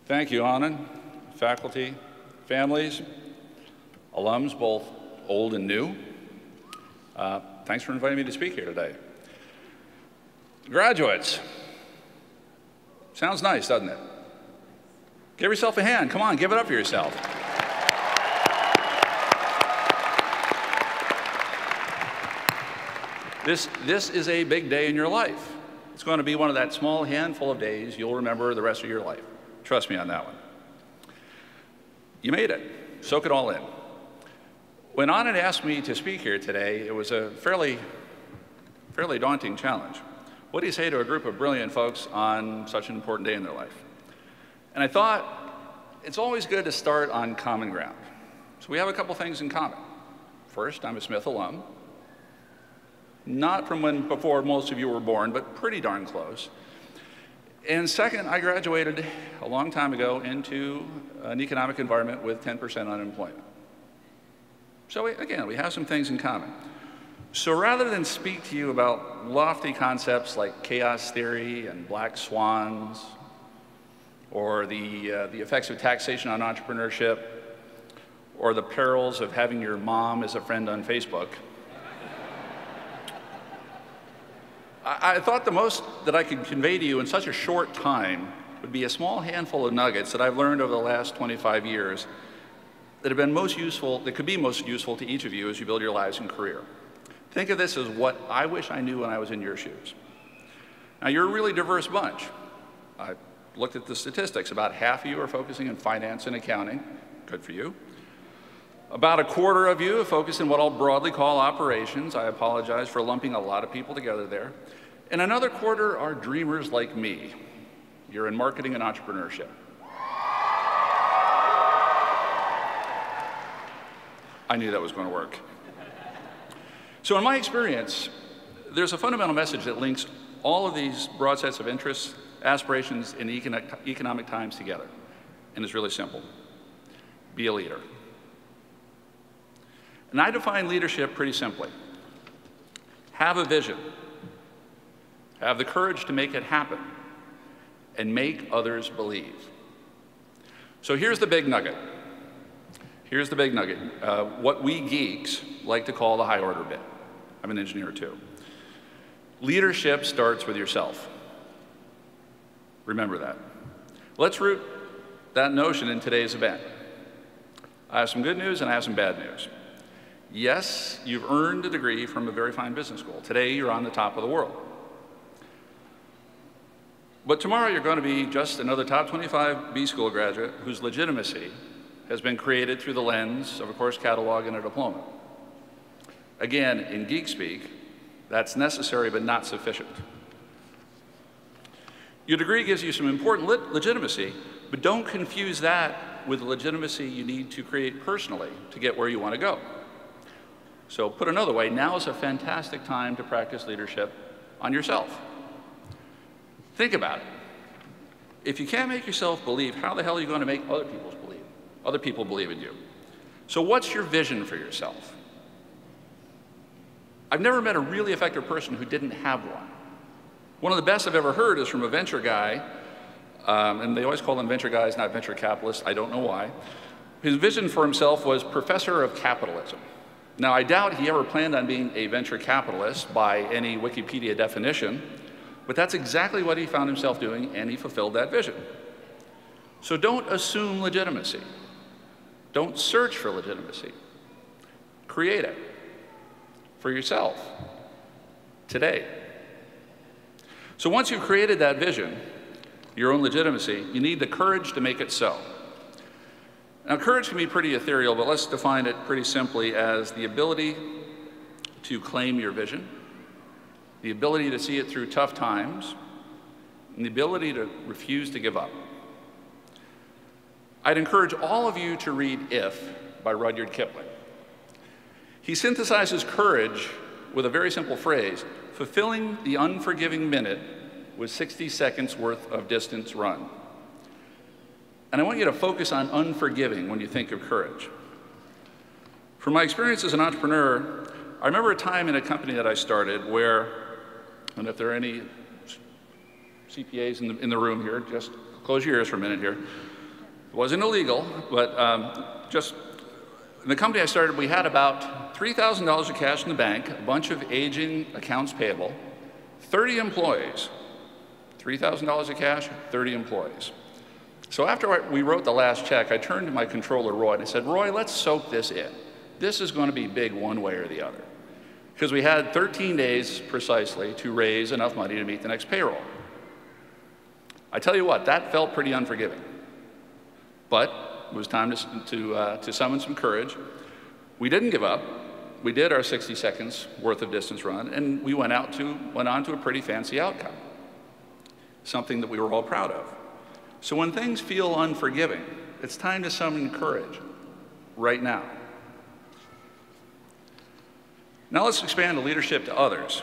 Thank you, Anand, faculty, families, alums, both old and new. Thanks for inviting me to speak here today. Graduates, sounds nice, doesn't it? Give yourself a hand. Come on, give it up for yourself. This is a big day in your life. It's going to be one of that small handful of days you'll remember the rest of your life. Trust me on that one. You made it. Soak it all in. When Anand asked me to speak here today, it was a fairly daunting challenge. What do you say to a group of brilliant folks on such an important day in their life? And I thought, it's always good to start on common ground. So we have a couple things in common. First, I'm a Smith alum. Not from when before most of you were born, but pretty darn close. And second, I graduated a long time ago into an economic environment with 10% unemployment. So again, we have some things in common. So rather than speak to you about lofty concepts like chaos theory and black swans, or the effects of taxation on entrepreneurship, or the perils of having your mom as a friend on Facebook, I thought the most that I could convey to you in such a short time would be a small handful of nuggets that I've learned over the last 25 years that have been most useful, that could be most useful to each of you as you build your lives and career. Think of this as what I wish I knew when I was in your shoes. Now, you're a really diverse bunch. I looked at the statistics. About half of you are focusing on finance and accounting. Good for you. About a quarter of you are focused in what I'll broadly call operations. I apologize for lumping a lot of people together there. And another quarter are dreamers like me. You're in marketing and entrepreneurship. I knew that was going to work. So in my experience, there's a fundamental message that links all of these broad sets of interests, aspirations, and economic times together. And it's really simple. Be a leader. And I define leadership pretty simply. Have a vision. Have the courage to make it happen. And make others believe. So here's the big nugget. Here's the big nugget. What we geeks like to call the high order bit. I'm an engineer too. Leadership starts with yourself. Remember that. Let's root that notion in today's event. I have some good news and I have some bad news. Yes, you've earned a degree from a very fine business school. Today, you're on the top of the world. But tomorrow, you're going to be just another top 25 B school graduate whose legitimacy has been created through the lens of a course catalog and a diploma. Again, in geek speak, that's necessary but not sufficient. Your degree gives you some important legitimacy, but don't confuse that with the legitimacy you need to create personally to get where you want to go. So put another way, now is a fantastic time to practice leadership on yourself. Think about it. If you can't make yourself believe, how the hell are you going to make other people believe in you? So what's your vision for yourself? I've never met a really effective person who didn't have one. One of the best I've ever heard is from a venture guy, and they always call them venture guys, not venture capitalists. I don't know why. His vision for himself was professor of capitalism. Now, I doubt he ever planned on being a venture capitalist by any Wikipedia definition, but that's exactly what he found himself doing, and he fulfilled that vision. So don't assume legitimacy. Don't search for legitimacy. Create it for yourself today. So once you've created that vision, your own legitimacy, you need the courage to make it so. Now, courage can be pretty ethereal, but let's define it pretty simply as the ability to claim your vision, the ability to see it through tough times, and the ability to refuse to give up. I'd encourage all of you to read If by Rudyard Kipling. He synthesizes courage with a very simple phrase: fulfilling the unforgiving minute with 60 seconds worth of distance run. And I want you to focus on unforgiving when you think of courage. From my experience as an entrepreneur, I remember a time in a company that I started where, and if there are any CPAs in the room here, just close your ears for a minute here. It wasn't illegal, but just in the company I started, we had about $3,000 of cash in the bank, a bunch of aging accounts payable, 30 employees. $3,000 of cash, 30 employees. So after we wrote the last check, I turned to my controller, Roy, and I said, Roy, let's soak this in. This is going to be big one way or the other. Because we had 13 days precisely to raise enough money to meet the next payroll. I tell you what, that felt pretty unforgiving. But it was time to summon some courage. We didn't give up. We did our 60 seconds worth of distance run, and we went on to a pretty fancy outcome. Something that we were all proud of. So when things feel unforgiving, it's time to summon courage right now. Now let's expand the leadership to others,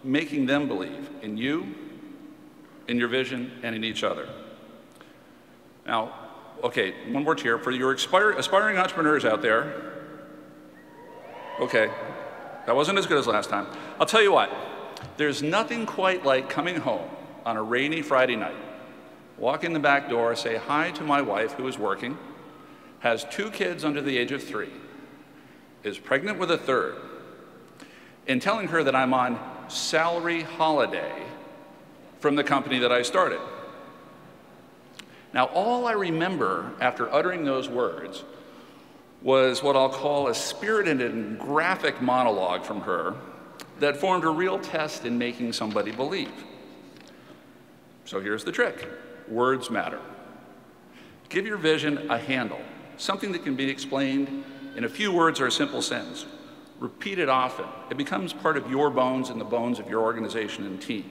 making them believe in you, in your vision, and in each other. Now, okay, one more cheer for your aspiring entrepreneurs out there. Okay, that wasn't as good as last time. I'll tell you what, there's nothing quite like coming home on a rainy Friday night, walk in the back door, say hi to my wife who is working, has 2 kids under the age of 3, is pregnant with a 3rd, and telling her that I'm on salary holiday from the company that I started. Now, all I remember after uttering those words was what I'll call a spirited and graphic monologue from her that formed a real test in making somebody believe. So here's the trick. Words matter. Give your vision a handle, something that can be explained in a few words or a simple sentence. Repeat it often. It becomes part of your bones and the bones of your organization and team.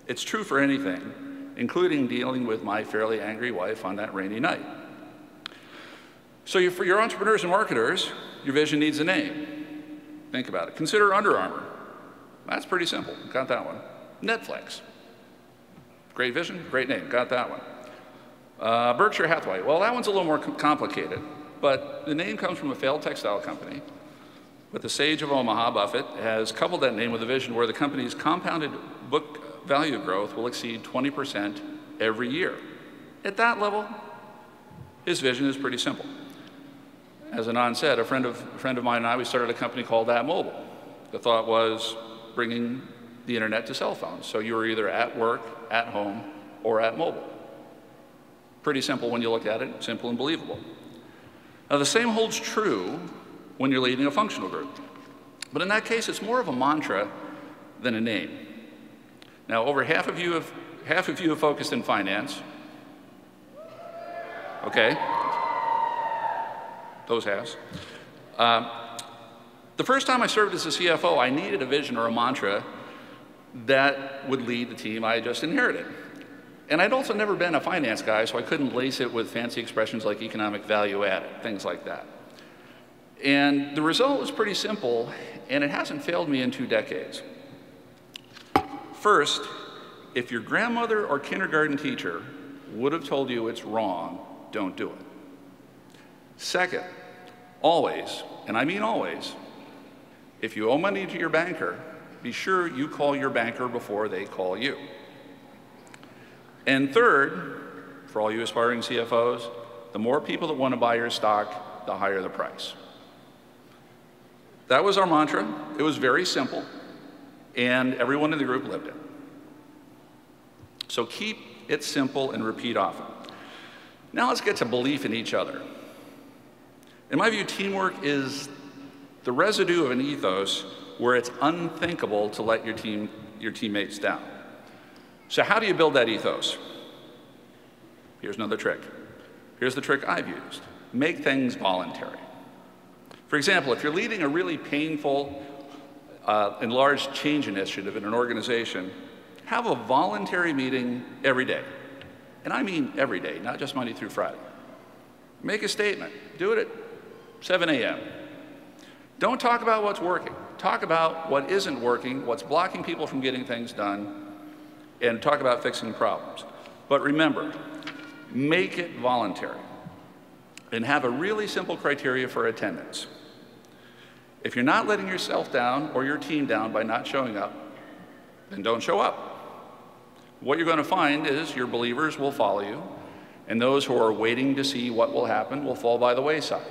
It's true for anything, including dealing with my fairly angry wife on that rainy night. So for your entrepreneurs and marketers, your vision needs a name. Think about it. Consider Under Armour. That's pretty simple. Got that one. Netflix. Great vision, great name. Got that one. Berkshire Hathaway. Well, that one's a little more complicated, but the name comes from a failed textile company. But the sage of Omaha, Buffett, has coupled that name with a vision where the company's compounded book value growth will exceed 20% every year. At that level, his vision is pretty simple. As Anand said, a friend of mine and I, we started a company called At Mobile. The thought was bringing the internet to cell phones. So you were either at work, at home, or at mobile. Pretty simple when you look at it, simple and believable. Now the same holds true when you're leading a functional group. But in that case, it's more of a mantra than a name. Now, over half of you have focused in finance. Okay. Those halves. The first time I served as a CFO, I needed a vision or a mantra that would lead the team I had just inherited. And I'd also never been a finance guy, so I couldn't lace it with fancy expressions like economic value added, things like that. And the result was pretty simple, and it hasn't failed me in 2 decades. First, if your grandmother or kindergarten teacher would have told you it's wrong, don't do it. Second, always, and I mean always, if you owe money to your banker, be sure you call your banker before they call you. And third, for all you aspiring CFOs, the more people that want to buy your stock, the higher the price. That was our mantra. It was very simple, and everyone in the group lived it. So keep it simple and repeat often. Now let's get to belief in each other. In my view, teamwork is the residue of an ethos where it's unthinkable to let your teammates down. So how do you build that ethos? Here's another trick. Here's the trick I've used. Make things voluntary. For example, if you're leading a really painful and large change initiative in an organization, have a voluntary meeting every day. And I mean every day, not just Monday through Friday. Make a statement. Do it at 7 a.m. Don't talk about what's working. Talk about what isn't working, what's blocking people from getting things done, and talk about fixing problems. But remember, make it voluntary and have a really simple criteria for attendance. If you're not letting yourself down or your team down by not showing up, then don't show up. what you're going to find is your believers will follow you, and those who are waiting to see what will happen will fall by the wayside.